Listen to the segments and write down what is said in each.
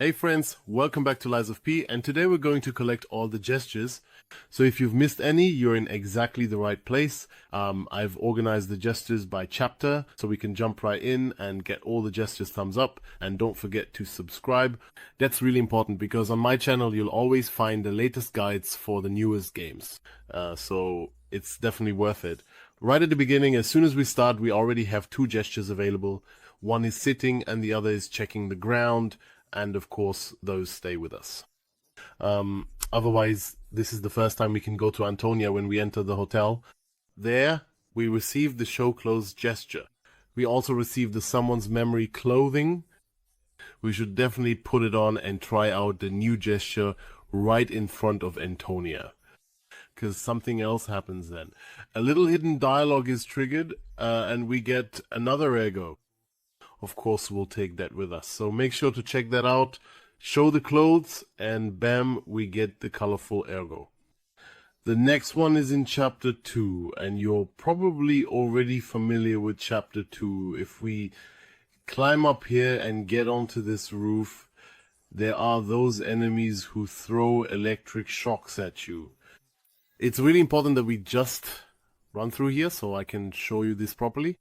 Hey friends, welcome back to Lies of P, and today we're going to collect all the gestures. So if you've missed any, you're in exactly the right place. I've organized the gestures by chapter, so we can jump right in and get all the gestures thumbs up. And don't forget to subscribe. That's really important because on my channel you'll always find the latest guides for the newest games. So it's definitely worth it. Right at the beginning, as soon as we start, we already have two gestures available. One is sitting and the other is checking the ground. And of course, those stay with us. Otherwise, this is the first time we can go to Antonia when we enter the hotel. There, we receive the show clothes gesture. We also receive the someone's memory clothing. We should definitely put it on and try out the new gesture right in front of Antonia, because something else happens then. A little hidden dialogue is triggered, and we get another ergo. Of course, we'll take that with us. So make sure to check that out. Show the clothes, and bam, we get the colorful ergo. The next one is in chapter 2, and you're probably already familiar with chapter 2. If we climb up here and get onto this roof, there are those enemies who throw electric shocks at you. It's really important that we just run through here so I can show you this properly.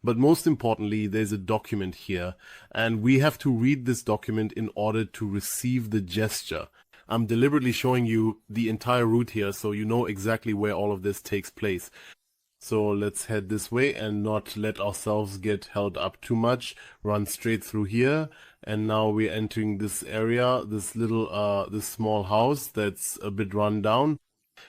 But most importantly, there's a document here, and we have to read this document in order to receive the gesture. I'm deliberately showing you the entire route here so you know exactly where all of this takes place. So let's head this way and not let ourselves get held up too much. Run straight through here, and now we're entering this area, this small house that's a bit run down.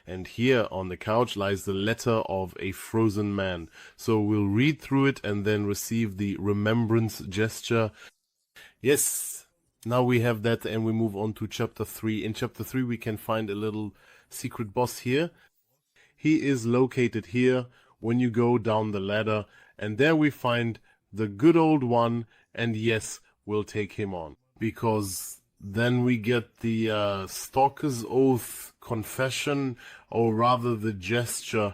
And here on the couch lies the letter of a frozen man. So we'll read through it and then receive the remembrance gesture. Yes, now we have that, and we move on to chapter 3. In chapter 3 we can find a little secret boss here. He is located here when you go down the ladder, and there we find the good old one, and yes, we'll take him on. Because then we get the Stalker's Oath confession, or rather the gesture.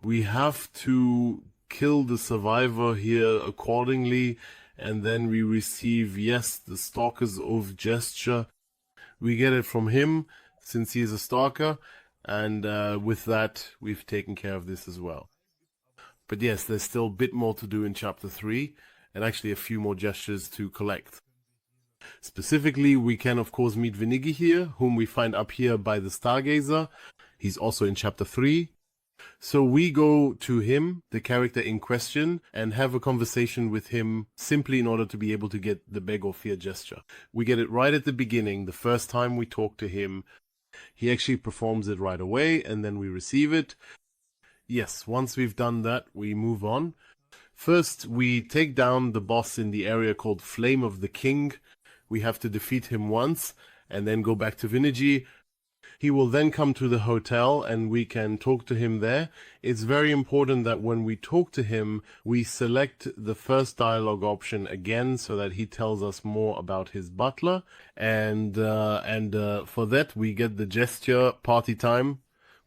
We have to kill the survivor here accordingly, and then we receive, yes, the Stalker's Oath gesture. We get it from him since he is a stalker, and with that we've taken care of this as well. But yes, there's still a bit more to do in chapter 3, and actually a few more gestures to collect. Specifically, we can of course meet Vinigi here, whom we find up here by the Stargazer. He's also in chapter 3. So we go to him, the character in question, and have a conversation with him simply in order to be able to get the beg or fear gesture. We get it right at the beginning, the first time we talk to him. He actually performs it right away, and then we receive it. Yes, once we've done that, we move on. First, we take down the boss in the area called Flame of the King. We have to defeat him once, and then go back to Vinigi. He will then come to the hotel, and we can talk to him there. It's very important that when we talk to him, we select the first dialogue option again, so that he tells us more about his butler. And for that, we get the gesture party time,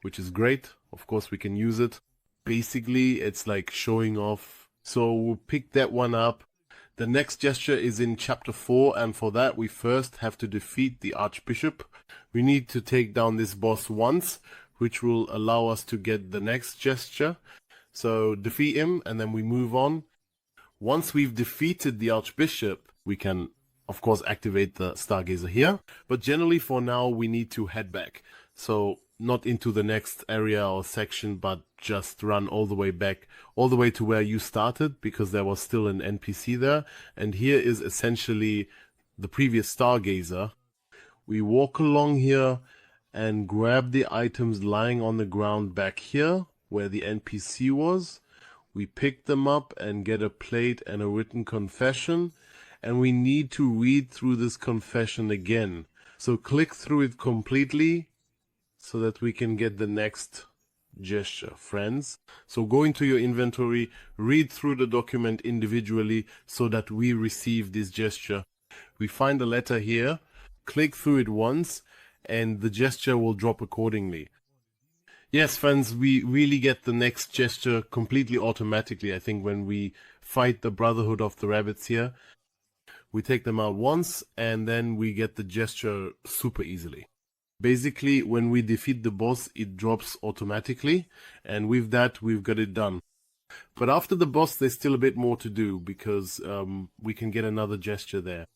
which is great. Of course, we can use it. Basically, it's like showing off. So we'll pick that one up. The next gesture is in chapter 4, and for that we first have to defeat the Archbishop. We need to take down this boss once, which will allow us to get the next gesture. So defeat him, and then we move on. Once we've defeated the Archbishop, we can of course activate the Stargazer here. But generally for now we need to head back. So not into the next area or section, but just run all the way back, all the way to where you started, because there was still an NPC there. And here is essentially the previous Stargazer. We walk along here and grab the items lying on the ground back here, where the NPC was. We pick them up and get a plate and a written confession. And we need to read through this confession again. So click through it completely, so that we can get the next gesture, friends. So go into your inventory, read through the document individually so that we receive this gesture. We find the letter here, click through it once, and the gesture will drop accordingly. Yes, friends, we really get the next gesture completely automatically, I think, when we fight the Brotherhood of the Rabbits here. We take them out once, and then we get the gesture super easily. Basically, when we defeat the boss, it drops automatically, and with that, we've got it done. But after the boss, there's still a bit more to do, because we can get another gesture there.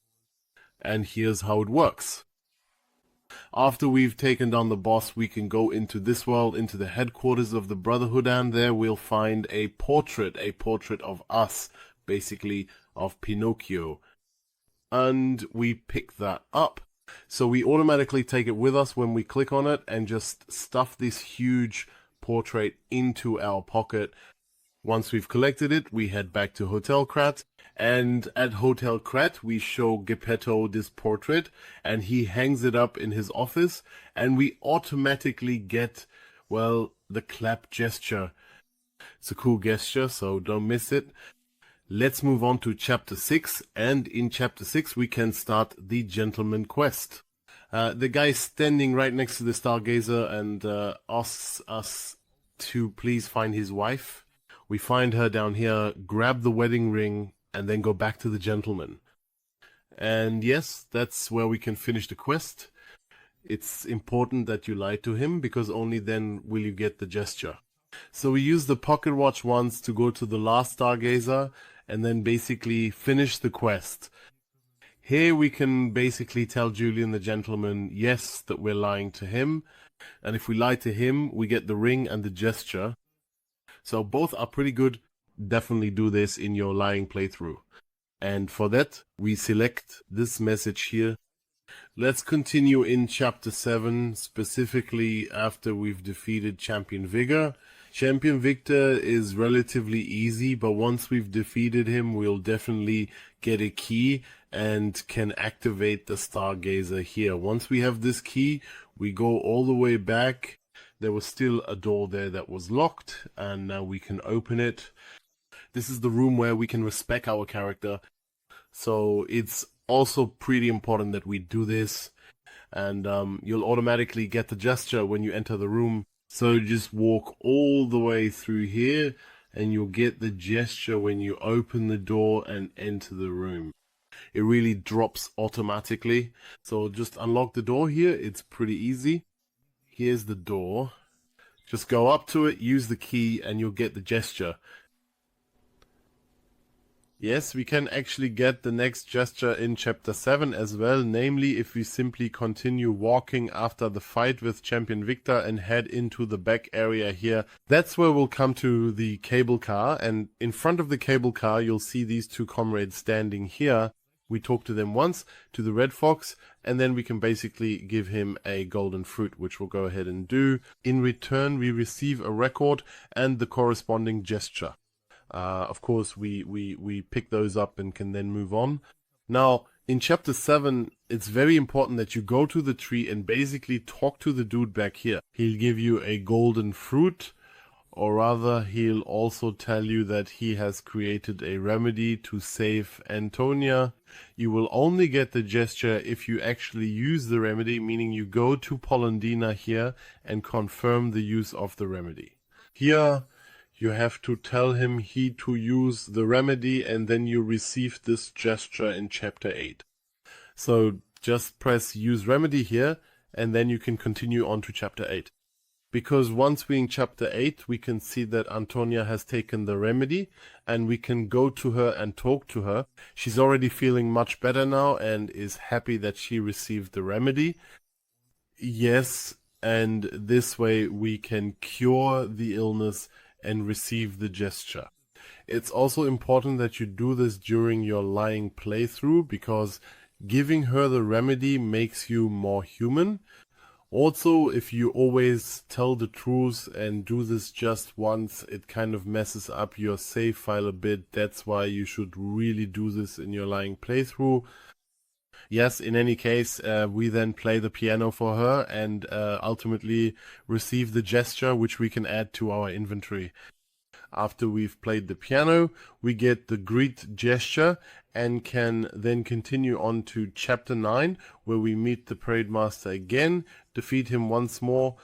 And here's how it works. After we've taken down the boss, we can go into this world, into the headquarters of the Brotherhood, and there we'll find a portrait of us, basically of Pinocchio. And we pick that up. So we automatically take it with us when we click on it and just stuff this huge portrait into our pocket. Once we've collected it, we head back to Hotel Krat, and at Hotel Krat we show Geppetto this portrait, and he hangs it up in his office, and we automatically get, well, the clap gesture. It's a cool gesture, so don't miss it. Let's move on to Chapter 6, and in Chapter 6 we can start the Gentleman Quest. The guy standing right next to the Stargazer and asks us to please find his wife. We find her down here, grab the wedding ring, and then go back to the gentleman. And yes, that's where we can finish the quest. It's important that you lie to him, because only then will you get the gesture. So we use the pocket watch once to go to the last Stargazer, and then basically finish the quest. Here we can basically tell Julian the gentleman, yes, that we're lying to him. And if we lie to him, we get the ring and the gesture. So both are pretty good. Definitely do this in your lying playthrough. And for that, we select this message here. Let's continue in Chapter 7, specifically after we've defeated Champion Vigor. Champion Victor is relatively easy, but once we've defeated him, we'll definitely get a key and can activate the Stargazer here. Once we have this key, we go all the way back. There was still a door there that was locked, and now we can open it. This is the room where we can respec our character. So it's also pretty important that we do this. And you'll automatically get the gesture when you enter the room. So just walk all the way through here, and you'll get the gesture when you open the door and enter the room. It really drops automatically. So just unlock the door here. It's pretty easy. Here's the door. Just go up to it, use the key, and you'll get the gesture. Yes, we can actually get the next gesture in Chapter 7 as well, namely if we simply continue walking after the fight with Champion Victor and head into the back area here. That's where we'll come to the cable car, and in front of the cable car you'll see these two comrades standing here. We talk to them once, to the Red Fox, and then we can basically give him a golden fruit, which we'll go ahead and do. In return, we receive a record and the corresponding gesture. Of course, we pick those up and can then move on. Now, in Chapter 7, it's very important that you go to the tree and basically talk to the dude back here. He'll give you a golden fruit, or rather, he'll also tell you that he has created a remedy to save Antonia. You will only get the gesture if you actually use the remedy, meaning you go to Polendina here and confirm the use of the remedy. Here, you have to tell him to use the remedy, and then you receive this gesture in Chapter 8. So just press use remedy here, and then you can continue on to Chapter 8. Because once we're in Chapter 8, we can see that Antonia has taken the remedy, and we can go to her and talk to her. She's already feeling much better now and is happy that she received the remedy. Yes, and this way we can cure the illness and receive the gesture. It's also important that you do this during your lying playthrough, because giving her the remedy makes you more human. Also, if you always tell the truth and do this just once, it kind of messes up your save file a bit. That's why you should really do this in your lying playthrough. Yes, in any case, we then play the piano for her and ultimately receive the gesture, which we can add to our inventory. After we've played the piano, we get the greet gesture and can then continue on to Chapter 9, where we meet the Parade Master again, defeat him once more,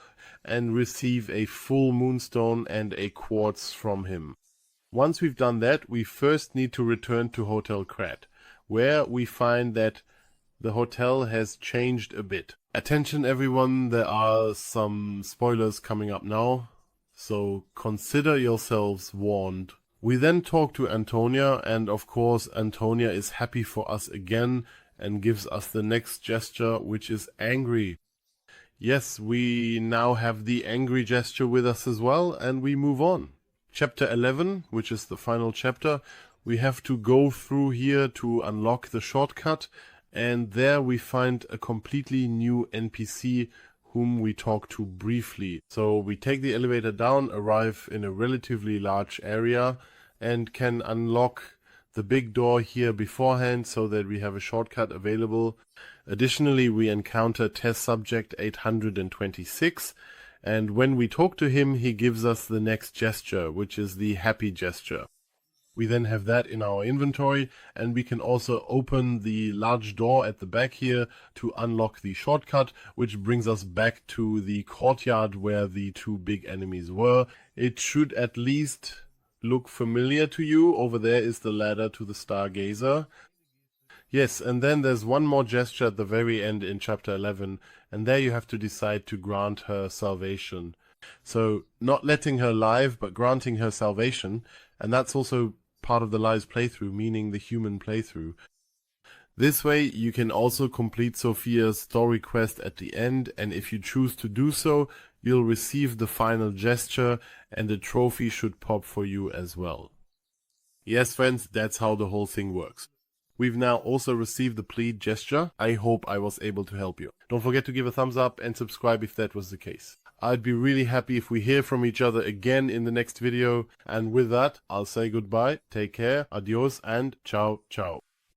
and receive a full moonstone and a quartz from him. Once we've done that, we first need to return to Hotel Krat. where we find that the hotel has changed a bit. Attention everyone, there are some spoilers coming up now, so consider yourselves warned. We then talk to Antonia, and of course Antonia is happy for us again and gives us the next gesture, which is angry. Yes, we now have the angry gesture with us as well, and we move on. Chapter 11, which is the final chapter, we have to go through here to unlock the shortcut, and there we find a completely new NPC whom we talk to briefly. So we take the elevator down, arrive in a relatively large area, and can unlock the big door here beforehand so that we have a shortcut available. Additionally, we encounter test subject 826, and when we talk to him, he gives us the next gesture, which is the happy gesture. We then have that in our inventory, and we can also open the large door at the back here to unlock the shortcut, which brings us back to the courtyard where the two big enemies were. It should at least look familiar to you. Over there is the ladder to the Stargazer. Yes, and then there's one more gesture at the very end in chapter 11, and there you have to decide to grant her salvation. So, not letting her live, but granting her salvation, and that's also part of the Lies playthrough, meaning the human playthrough. This way you can also complete Sophia's story quest at the end, and if you choose to do so, you'll receive the final gesture, and the trophy should pop for you as well. Yes friends, that's how the whole thing works. We've now also received the Plead gesture. I hope I was able to help you. Don't forget to give a thumbs up and subscribe if that was the case. I'd be really happy if we hear from each other again in the next video. And with that, I'll say goodbye, take care, adios, and ciao, ciao.